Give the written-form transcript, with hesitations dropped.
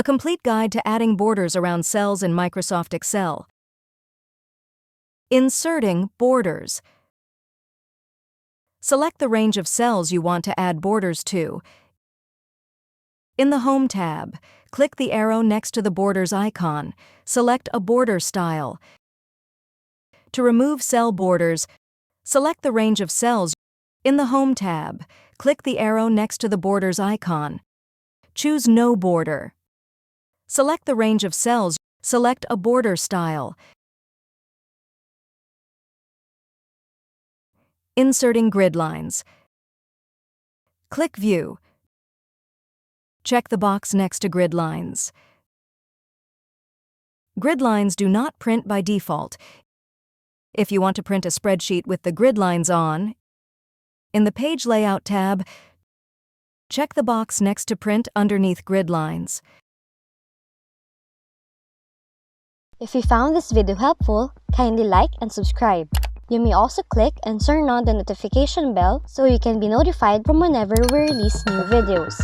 A complete guide to adding borders around cells in Microsoft Excel. Inserting borders. Select the range of cells you want to add borders to. In the Home tab, click the arrow next to the borders icon. Select a border style. To remove cell borders, select the range of cells. In the Home tab, click the arrow next to the borders icon. Choose No Border. Select the range of cells. Select a border style. Inserting grid lines. Click View. Check the box next to grid lines. Grid lines do not print by default. If you want to print a spreadsheet with the grid lines on, in the Page Layout tab, check the box next to Print underneath grid lines. If you found this video helpful, kindly like and subscribe. You may also click and turn on the notification bell so you can be notified from whenever we release new videos.